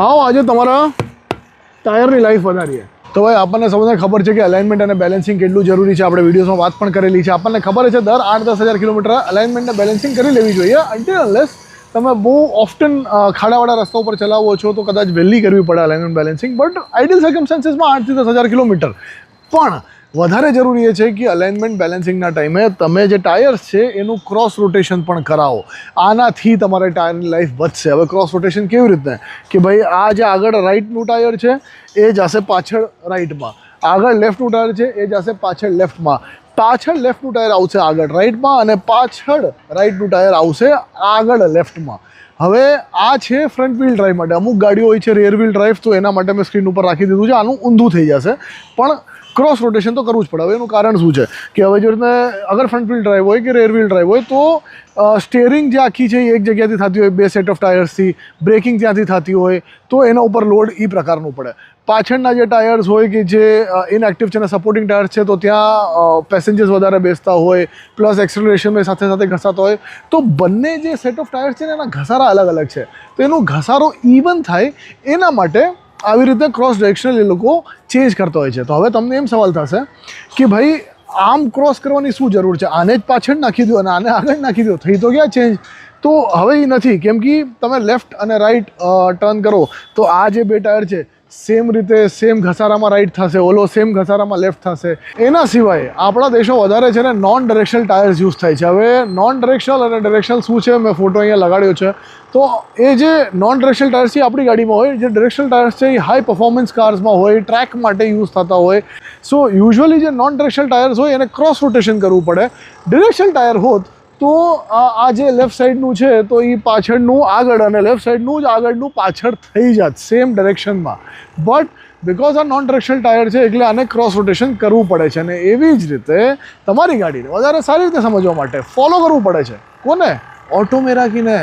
આવો આજે તમારા ટાયરની લાઈફ વધારીએ. તો ભાઈ આપણને સૌને ખબર છે કે અલાઇનમેન્ટ અને બેલેન્સિંગ કેટલું જરૂરી છે. આપણે વિડીયોઝમાં વાત પણ કરેલી છે. આપણને ખબર છે દર 8-10 હજાર કિલોમીટર અલાઇનમેન્ટ અને બેલેન્સિંગ કરી લેવી જોઈએ. અન્ટિલ અનલેસ તમે બહુ ઓફ્ટન ખાડાવાળા રસ્તા ઉપર ચલાવો છો તો કદાચ વહેલી કરવી પડે અલાઇનમેન્ટ બેલેન્સિંગ. બટ આઈડિયલ સર્કમસ્ટાન્સીસમાં 8 થી 10 હજાર કિલોમીટર. પણ વધારે જરૂરી એ છે કે અલાઇનમેન્ટ બેલેન્સિંગના ટાઈમે તમે જે ટાયર્સ છે એનું ક્રોસ રોટેશન પણ કરાવો. આનાથી તમારે ટાયરની લાઈફ વધશે. હવે ક્રોસ રોટેશન કેવી રીતે કે ભાઈ આ જે આગળ રાઈટનું ટાયર છે એ જશે પાછળ રાઈટમાં, આગળ લેફ્ટનું ટાયર છે એ જશે પાછળ લેફ્ટમાં, પાછળ લેફ્ટનું ટાયર આવશે આગળ રાઈટમાં અને પાછળ રાઈટનું ટાયર આવશે આગળ લેફ્ટમાં. હવે આ છે ફ્રન્ટ વ્હીલ ડ્રાઈવ માટે. અમુક ગાડીઓ હોય છે રેર વ્હીલ ડ્રાઈવ, તો એના માટે મેં સ્ક્રીન ઉપર રાખી દીધું છે. આનું ઊંધું થઈ જશે પણ ક્રોસ રોટેશન તો કરવું જ પડે. હવે એનું કારણ શું છે કે હવે જો રીતે અગર ફ્રન્ટ વ્હીલ ડ્રાઈવ હોય કે રેર વ્હીલ ડ્રાઈવ હોય તો સ્ટેરિંગ જે આખી છે એ એક જગ્યાથી થતી હોય, 2 સેટ ઓફ ટાયર્સથી, બ્રેકિંગ ત્યાંથી થતી હોય તો એના ઉપર લોડ એ પ્રકારનું પડે. પાછળના જે ટાયર્સ હોય કે જે ઇનએક્ટિવ છે અને સપોર્ટિંગ ટાયર્સ છે તો ત્યાં પેસેન્જર્સ વધારે બેસતા હોય, પ્લસ એક્સેલરેશન સાથે સાથે ઘસાતા હોય, તો બંને જે સેટ ઓફ ટાયર્સ છે ને એના ઘસારા અલગ અલગ છે. તો એનો ઘસારો ઇવન થાય એના માટે આવી રીતે ક્રોસ ડાયરેક્શનલ એ લોકો ચેન્જ કરતા હોય છે. તો હવે તમને એમ સવાલ થશે કે ભાઈ આમ ક્રોસ કરવાની શું જરૂર છે, આને જ પાછળ નાખી દો અને આને આગળ નાખી દો, થઈ તો ગયા ચેન્જ. તો હવે એ નથી, કેમ કે તમે લેફ્ટ અને રાઈટ ટર્ન કરો તો આ જે બે ટાયર છે સેમ રીતે સેમ ઘસારામાં રાઈટ થશે, ઓલો સેમ ઘસારામાં લેફ્ટ થશે. એના સિવાય આપણા દેશો વધારે છે ને નોન ડાયરેક્શનલ ટાયર્સ યુઝ થાય છે. હવે નોન ડાયરેક્શનલ અને ડાયરેક્શનલ શું છે મેં ફોટો અહીંયા લગાડ્યો છે. તો એ જે નોન ડાયરેક્શનલ ટાયર્સ છે આપણી ગાડીમાં હોય, જે ડાયરેક્શનલ ટાયર્સ છે એ હાઈ પરફોર્મન્સ કાર્સમાં હોય, ટ્રેક માટે યુઝ થતા હોય. સો યુઝ્યુઅલી જે નોન ડાયરેક્શનલ ટાયર્સ હોય એને ક્રોસ રોટેશન કરવું પડે. ડાયરેક્શનલ ટાયર હોત તો આ જે લેફ્ટ સાઈડનું છે તો એ પાછળનું આગળ અને લેફ્ટ સાઈડનું જ આગળનું પાછળ થઈ જાત સેમ ડાયરેક્શનમાં. બટ બિકોઝ આ નોન ડાયરેક્શનલ ટાયર છે એટલે આને ક્રોસ રોટેશન કરવું પડે છે. અને એવી જ રીતે તમારી ગાડીને વધારે સારી રીતે સમજવા માટે ફોલો કરવું પડે છે. કોને? ઓટોમેરાકીને.